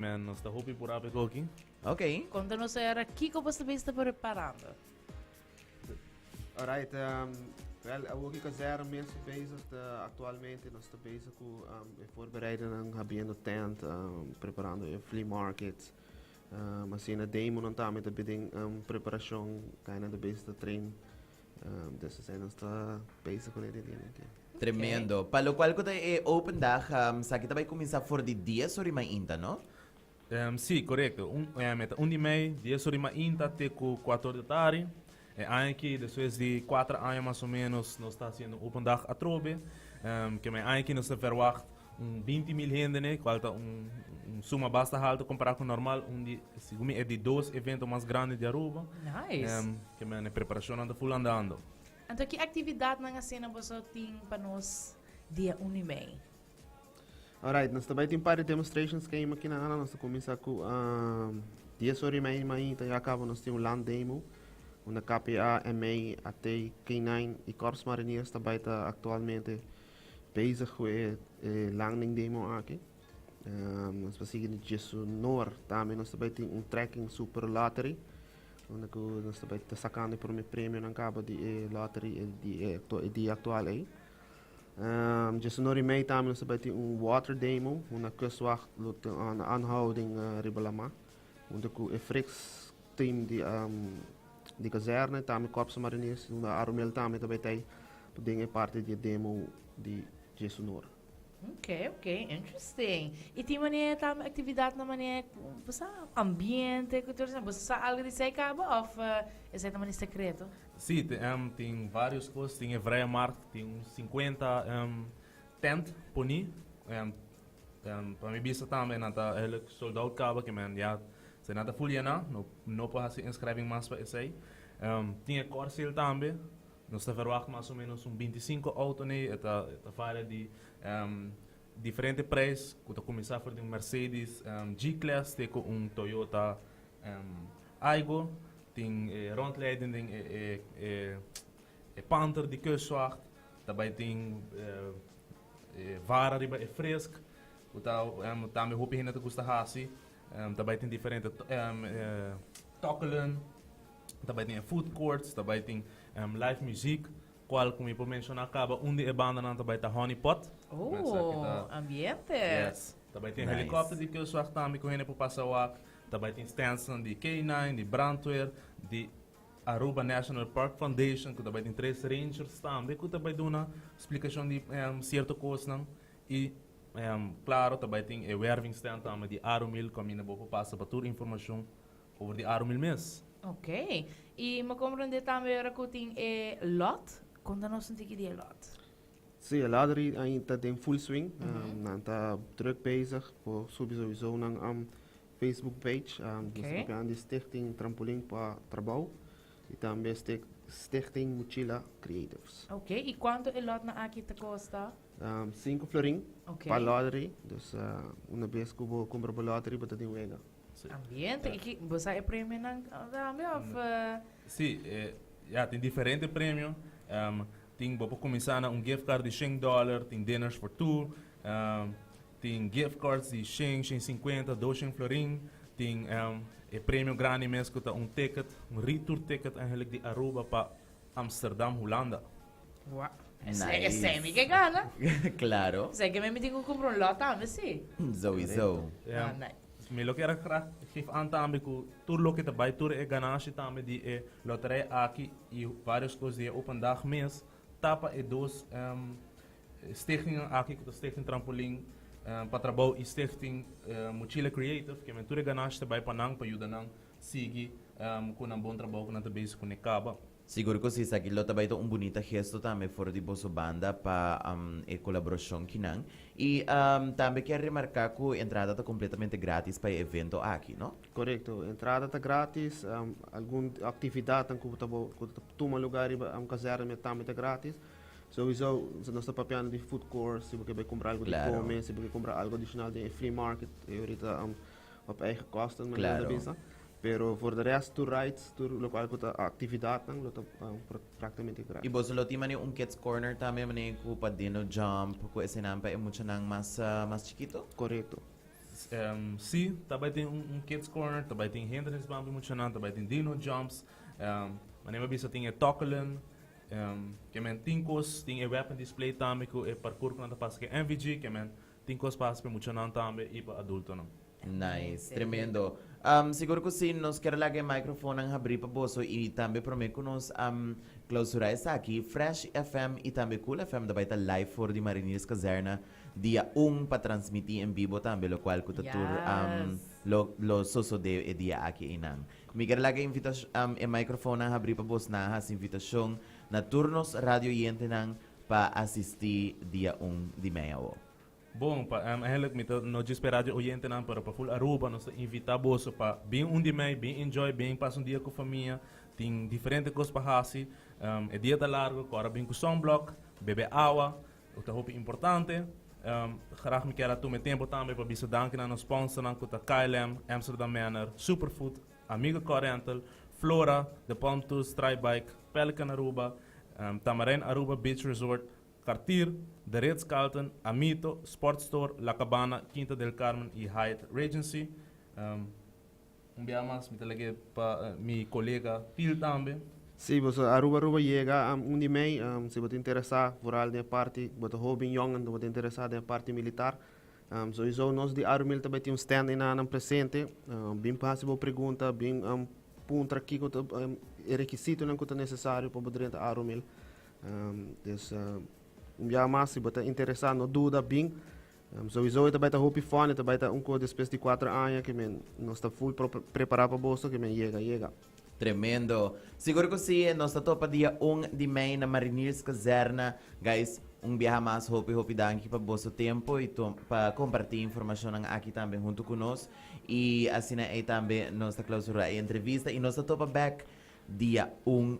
Man, nós está hoping por ape cooking. Ok. Conta-nos era que você está preparando. Alright, wel, ook ik zijn mensen bezig actualmente. Nós estamos bezig com voorbereiden ng habiendo tent, preparando een flea market. Assim na demo não está met de bidding preparação, kind of de beste train. Dus we zijn ons bezig com dit ding. Tremendo. Para lo cual, kung open dag, sa kita ba'y começar for the 10 or may inta, no? Sim, correto. Met 1 de mei, 10 horas ainda até 4 da tarde. Aqui, depois de 4 anos mais ou menos, nós estamos fazendo open dag a Trobe. Que aqui nós verwacht 20 mil gente, né? Qual tá suma basta alta comparado com o normal, segundo é de 2 eventos mais grandes de Aruba. Nice. Que a preparação anda full andando. Então, que atividade na cena você tem para nós dia 1 de mei? Alright, nós também temos várias demonstrations que aqui na Ana, nós começamos com 10 horas e meia, e acaba nós temos land demo. Onde KPA, MA, AT, K9 e Corps Marinheiros também está atualmente bezig com a landing demo aqui. Nós vamos seguir de Sonor também, nós também temos tracking super lottery. Onde nós também está sacando o primeiro prêmio na cabo de lottery de atual aí. De Sonor e meio também nós também temos water demo, onde kustwacht aan aanhouding Ribalama. Onde o Frix team de kazerne, também Corps Marinheiros, na Arumel também tem dingen parte de demo de Sonor. Ok, interesting. E tem maneira também atividade na maneira, você ambiente, cultura, você sabe algo de sei cabo ou é também secreto? Sim, tem várias coisas, tem a Vreia Markt, tem uns 50 tent poni. Para mim, bisa também, nada, ele soldado cabo que já se nada fuliana, não pode se inscrever mais para isso aí. Tinha Corsair também, nós estamos verwacht mais ou menos 25 autos, né? Está fora de diferentes preços, quando começar por um Mercedes G-Class, tem Toyota Aygo, tem rondleiding, tem Panther de Kustwacht, também tem Vara riba e Frisk, também hoop je net te gusta hasi. Daarbij tem diferentes tokkelen, daarbij tem food courts, daarbij tem live muziek, qual como eu mencionar acaba onde é banda não daarbij tá honey pot. Ambiente. Yes. Daarbij tem helicóptero de que eu sou também com ele para passar o ar, daarbij tem Stanson de K9, de Brandweer, de Aruba National Park Foundation, que daarbij tem 3 rangers também, que daarbij doen uma explicação de certa coisa não e claro, também tem a werving stand também de Arumil, que a minha boa passa para toda informação over de Arumil mês. Ok. E me compreende também que tem lot? Conta-nos um pouquinho de lot. Sim, a lottery ainda tem full swing, está druk bezig, sowieso na Facebook page, nós temos de Stichting Trampolim para Trabalho e também Stichting Mochila Creatives. Ok, e quanto é lot na aqui te custa? 5 florin Okay. para lottery, dus uma vez que eu vou comprar para lottery, bota de wega. Ambiente, e você é prêmio na dame of Sim, já tem diferentes prêmios. Tem para começar gift card de $100, tem dinners for two, tem gift cards de 100, 50, 200 florin, tem prêmio grande mesmo que ticket, retour ticket eigenlijk de Aruba para Amsterdam, Holanda. Wow. Nice. Sei que gana. Claro. Sei que me digo comprar lot também, sim. Sowieso. Nice. Me lo que era geef aan também que tudo lo que te vai tudo é ganância também de loteria aqui e várias coisas de open dag mês tapa e dois stichting aqui que stichting trampolim para trabalho e stichting mochila creative que me tudo ganância vai para nang para ajudar nang seguir com um bom trabalho com a base com a caba. Siguro ko si Sakilo tabay ito bonita gesto tame for di boso banda pa colaboração kinang. E também quer remarcar que a entrada está completamente grátis para o evento aqui, não? Correto, entrada está grátis, alguma atividade que toma lugar em caserna também está grátis. Sowieso, se nós estamos papiando de food course, se você vai comprar algo de comer, se você comprar algo adicional de flea market, ahorita op eigen kosten, Claro. Pero voor de rest, tour rides, tour local actividad, praticamente gratis. E boso lo timani kids corner também mani ku padino jump ku esinampa e mucho nang mas chiquito. Correto. sim, também tem Kids Corner, também tem hindernisbaan emocionante, também tem Dino Jumps, mas bisa tem Tokkelen, que men tinkos, tem weapon display também, que parkour que não passa que MVG, que men tinkos passa para emocionante também e para adulto não. Nice, tremendo. Siguro ko sim, nos quer lagi microphone ang habri pa boso e também prometo ko nos clausura essa aqui, Fresh FM e também Cool FM da baita live for di Marineris Caserna dia para transmitir em vivo também, lo qual ko tatur lo soso de dia aqui inang. Mi quer lagi invitasyon e microphone ang habri pa bos na has invitasyon na turnos radio yente nang pa assistir dia di meio. Bom, eigenlijk met no desesperado oyente não para full Aruba nós invitar bolso para bem de mei, bem enjoy, bem passar dia com a família, tem diferentes coisas para fazer, é dia da largo, agora bem com sunblock, beber água, o que é importante. Graag me quero tomar tempo também para bisa danken aan ons sponsor aan kuta KLM, Amsterdam Manor, Superfood, Amiga Corrental, Flora, The Palm Tools, Tribike, Pelican Aruba, Tamarijn Aruba Beach Resort, Cartier, The Ritz-Carlton, Amito, Sport Store, La Cabana, Quinta del Carmen e Hyatt Regency. Mas me telegue para meu colega Phil também. Sim, você Aruba chega de mei, se você interessar vooral de parte, você hobby jong, você interessado em parte militar. Sowieso nós de Arumil também tem stand na presente, bem possível pergunta, bem ponto aqui que requisito não que é necessário para poder entrar Arumil. Mas se você interessado, não dúvida bem. Sowieso também está hobby fone, também está depois de 4 anos que nós está full preparado para bolso que chega. Tremendo. Siguro ko si nós topa dia de May na Marineris Caserna. Guys, viaje mais hopi danke pa bosso tempo e para compartilhar informação aqui também junto conosco. E assim aí também nós clausura a entrevista e nós topa back dia